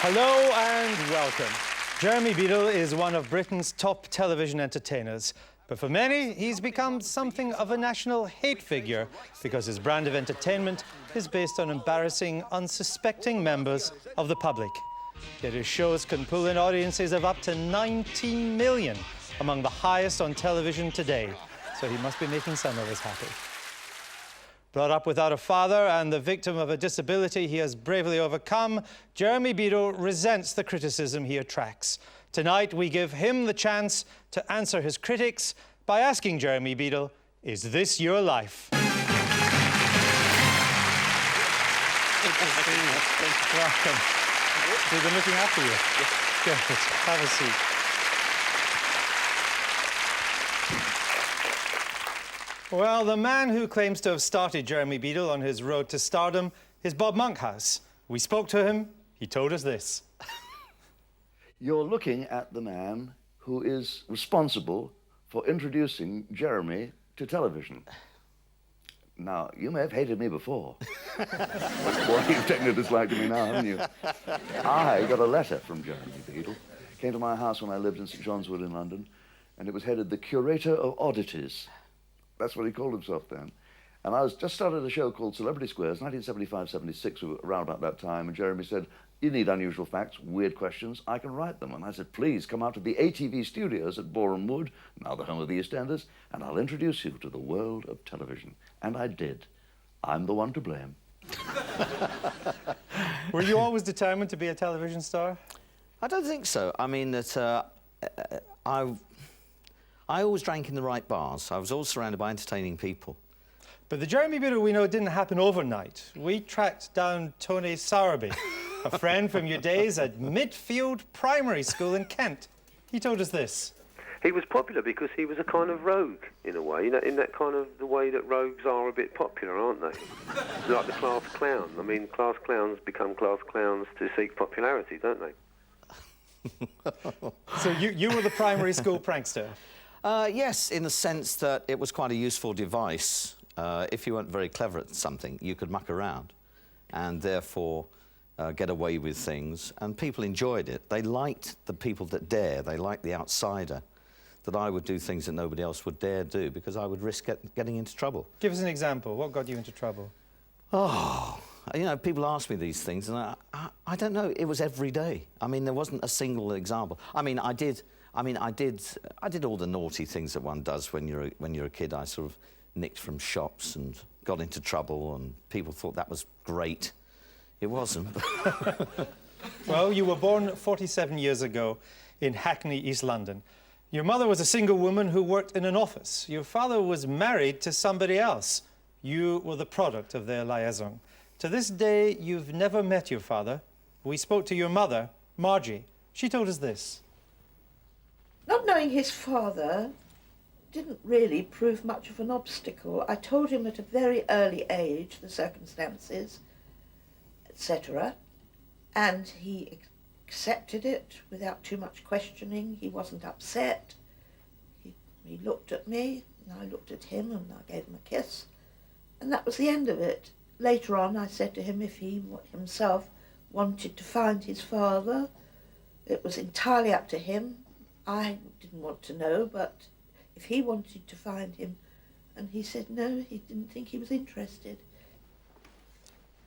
Hello and welcome. Jeremy Beadle is one of Britain's top television entertainers. But for many, he's become something of a national hate figure because his brand of entertainment is based on embarrassing unsuspecting members of the public. Yet his shows can pull in audiences of up to 19 million, among the highest on television today. So he must be making some of us happy. Brought up without a father and the victim of a disability he has bravely overcome, Jeremy Beadle resents the criticism he attracts. Tonight, we give him the chance to answer his critics by asking Jeremy Beadle, is this your life? Welcome. We've been looking after you. Good. Have a seat. Well, the man who claims to have started Jeremy Beadle on his road to stardom is Bob Monkhouse. We spoke to him. He told us this. You're looking at the man who is responsible for introducing Jeremy to television. Now, you may have hated me before. Boy, you've taken a dislike to me now, haven't you? I got a letter from Jeremy Beadle. Came to my house when I lived in St. John's Wood in London, and it was headed the curator of oddities. That's what he called himself then. And I was just started a show called Celebrity Squares, 1975-76, we were around about that time, and Jeremy said, you need unusual facts, weird questions, I can write them. And I said, please come out to the ATV studios at Boreham Wood, now the home of the EastEnders, and I'll introduce you to the world of television. And I did. I'm the one to blame. Were you always determined to be a television star? I don't think so. I mean, that I always drank in the right bars. I was always surrounded by entertaining people. But the Jeremy Beadle we know didn't happen overnight. We tracked down Tony Sowerby, a friend from your days at Midfield Primary School in Kent. He told us this. He was popular because he was a kind of rogue, in a way, you know, in that kind of the way that rogues are a bit popular, aren't they? Like the class clown. I mean, class clowns become class clowns to seek popularity, don't they? So you were the primary school prankster? Yes, in the sense that it was quite a useful device. If you weren't very clever at something, you could muck around and therefore get away with things. And people enjoyed it. They liked the people that dare. They liked the outsider, that I would do things that nobody else would dare do because I would risk getting into trouble. Give us an example. What got you into trouble? Oh, you know, people ask me these things, and I don't know. It was every day. I mean, there wasn't a single example. I mean, I did all the naughty things that one does when you're a kid. I sort of nicked from shops and got into trouble, and people thought that was great. It wasn't. Well, you were born 47 years ago in Hackney, East London. Your mother was a single woman who worked in an office. Your father was married to somebody else. You were the product of their liaison. To this day, you've never met your father. We spoke to your mother, Margie. She told us this. Not knowing his father didn't really prove much of an obstacle. I told him at a very early age the circumstances, etc., and he accepted it without too much questioning. He wasn't upset. He looked at me, and I looked at him, and I gave him a kiss, and that was the end of it. Later on, I said to him if he himself wanted to find his father, it was entirely up to him. I didn't want to know, but if he wanted to find him, and he said no, he didn't think he was interested.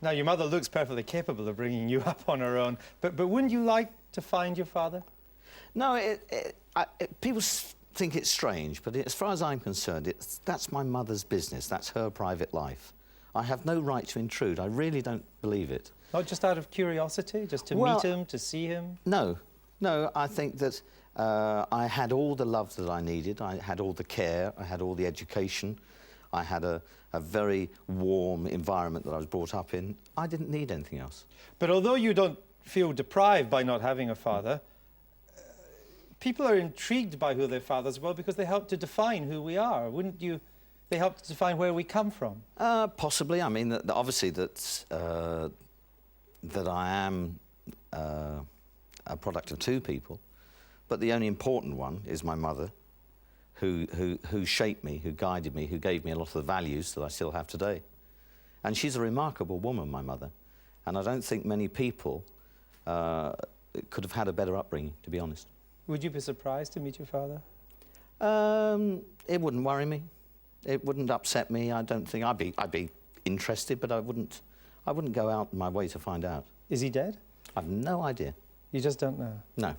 Now, your mother looks perfectly capable of bringing you up on her own, but wouldn't you like to find your father? No, people think it's strange, but as far as I'm concerned, that's my mother's business. That's her private life. I have no right to intrude. I really don't believe it. Not just out of curiosity, just to meet him, to see him? No, I think that I had all the love that I needed. I had all the care. I had all the education. I had a very warm environment that I was brought up in. I didn't need anything else. But although you don't feel deprived by not having a father, people are intrigued by who their fathers were because they help to define who we are. Wouldn't you? They help to define where we come from. Possibly. I mean, obviously that I am a product of two people. But the only important one is my mother, who shaped me, who guided me, who gave me a lot of the values that I still have today. And she's a remarkable woman, my mother. And I don't think many people could have had a better upbringing, to be honest. Would you be surprised to meet your father? It wouldn't worry me. It wouldn't upset me. I don't think I'd be interested, but I wouldn't go out my way to find out. Is he dead? I've no idea. You just don't know? No.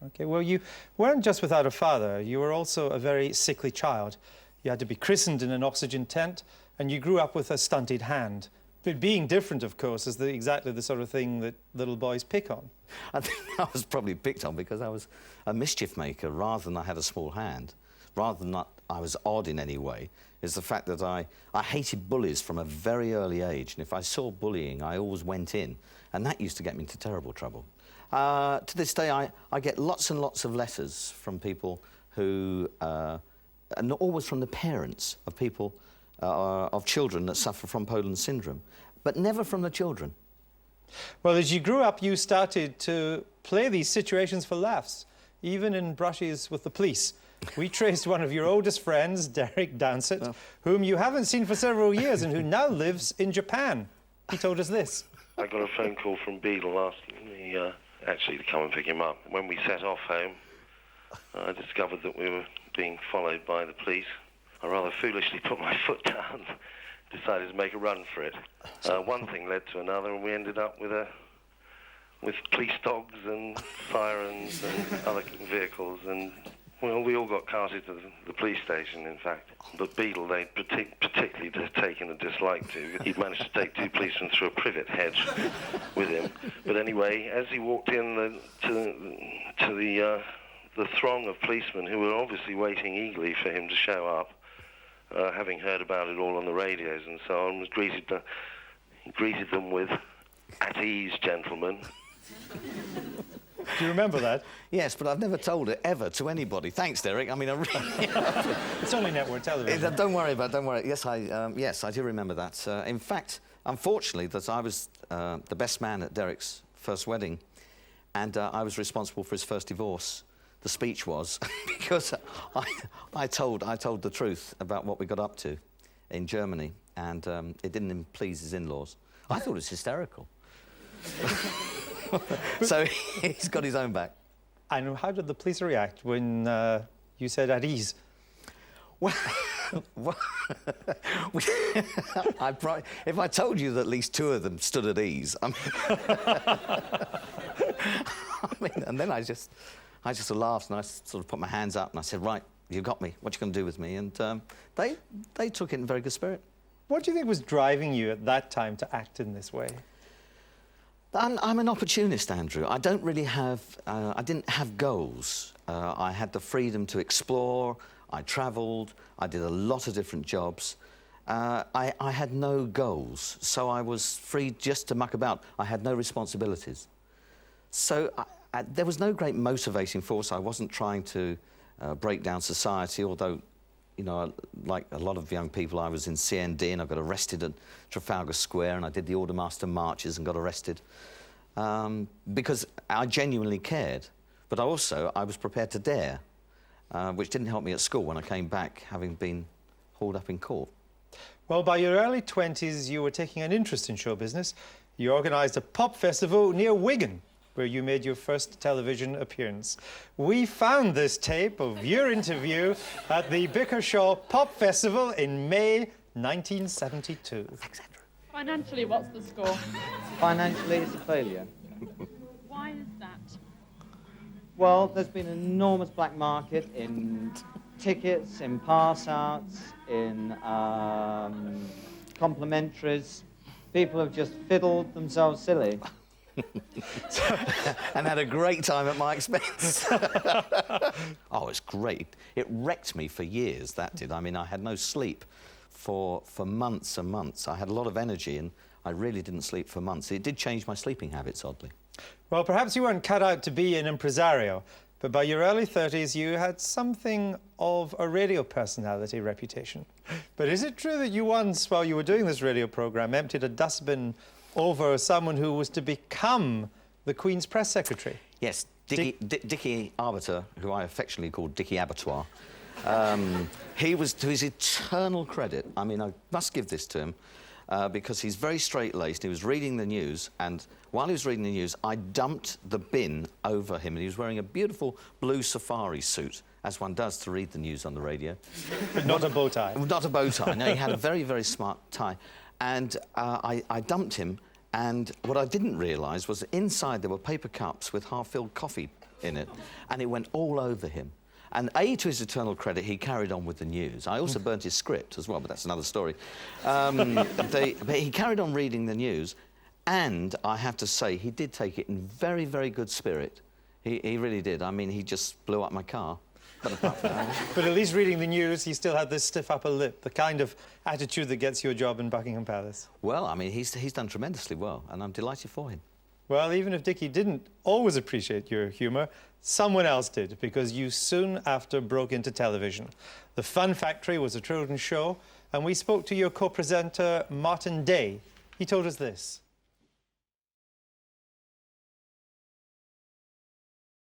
Okay, well, you weren't just without a father. You were also a very sickly child. You had to be christened in an oxygen tent, and you grew up with a stunted hand. But being different, of course, is exactly the sort of thing that little boys pick on. I think I was probably picked on because I was a mischief maker rather than I had a small hand. Rather than I was odd in any way, is the fact that I hated bullies from a very early age. And if I saw bullying, I always went in. And that used to get me into terrible trouble. To this day, I get lots and lots of letters from people who, and always from the parents of people, of children that suffer from Poland syndrome, but never from the children. Well, as you grew up, you started to play these situations for laughs, even in brushes with the police. We traced one of your oldest friends, Derek Downsett, whom you haven't seen for several years and who now lives in Japan. He told us this. I got a phone call from Beadle asking me actually to come and pick him up. When we set off home, I discovered that we were being followed by the police. I rather foolishly put my foot down, decided to make a run for it. One thing led to another, and we ended up with police dogs and sirens and other vehicles, and well, we all got carted to the police station, in fact. But Beadle, they particularly taken a dislike to. He'd managed to take 2 policemen through a privet hedge with him. But anyway, as he walked in to the throng of policemen who were obviously waiting eagerly for him to show up, having heard about it all on the radios and so on, he greeted them with, "At ease, gentlemen." Do you remember that? Yes, but I've never told it ever to anybody. Thanks, Derek. I mean, I really... It's only network television. Don't worry about it, don't worry. Yes, I do remember that. In fact, unfortunately, that I was the best man at Derek's first wedding, and I was responsible for his first divorce. The speech was because I told the truth about what we got up to in Germany, and it didn't please his in-laws. I thought it was hysterical. So he's got his own back. And how did the police react when you said "at ease"? Well, if I told you that at least 2 of them stood at ease, I mean, and then I just laughed and I sort of put my hands up and I said, "Right, you got me. What you going to do with me?" And they took it in very good spirit. What do you think was driving you at that time to act in this way? I'm an opportunist, Andrew. I don't really have... I didn't have goals. I had the freedom to explore. I travelled. I did a lot of different jobs. I had no goals, so I was free just to muck about. I had no responsibilities. So there was no great motivating force. I wasn't trying to break down society, although, you know, like a lot of young people, I was in CND and I got arrested at Trafalgar Square and I did the Aldermaster marches and got arrested because I genuinely cared. But I was prepared to dare, which didn't help me at school when I came back, having been hauled up in court. Well, by your early 20s, you were taking an interest in show business. You organised a pop festival near Wigan, where you made your first television appearance. We found this tape of your interview at the Bickershaw Pop Festival in May 1972. Thanks, Andrew. Financially, what's the score? Financially, it's a failure. Why is that? Well, there's been an enormous black market in tickets, in pass-outs, in complimentaries. People have just fiddled themselves silly. And had a great time at my expense. Oh, it's great. It wrecked me for years, that did. I mean, I had no sleep for months and months. I had a lot of energy and I really didn't sleep for months. It did change my sleeping habits, oddly. Well, perhaps you weren't cut out to be an impresario, but by your early 30s, you had something of a radio personality reputation. But is it true that you once, while you were doing this radio programme, emptied a dustbin over someone who was to become the Queen's press secretary? Yes, Dickie Arbiter, who I affectionately called Dickie Abattoir. He was, to his eternal credit, I mean, I must give this to him, because he's very straight-laced. He was reading the news, and while he was reading the news, I dumped the bin over him, and he was wearing a beautiful blue safari suit, as one does to read the news on the radio. But not a bow tie. Not a bow tie. No, he had a very, very smart tie. And I dumped him, and what I didn't realise was that inside there were paper cups with half-filled coffee in it, and it went all over him. And to his eternal credit, he carried on with the news. I also burnt his script as well, but that's another story. But he carried on reading the news, and I have to say, he did take it in very, very good spirit. He really did. I mean, he just blew up my car. But apart from that... But at least reading the news, he still had this stiff upper lip, the kind of attitude that gets you a job in Buckingham Palace. Well, I mean, he's done tremendously well, and I'm delighted for him. Well, even if Dickie didn't always appreciate your humour, someone else did, because you soon after broke into television. The Fun Factory was a children's show, and we spoke to your co-presenter, Martin Day. He told us this.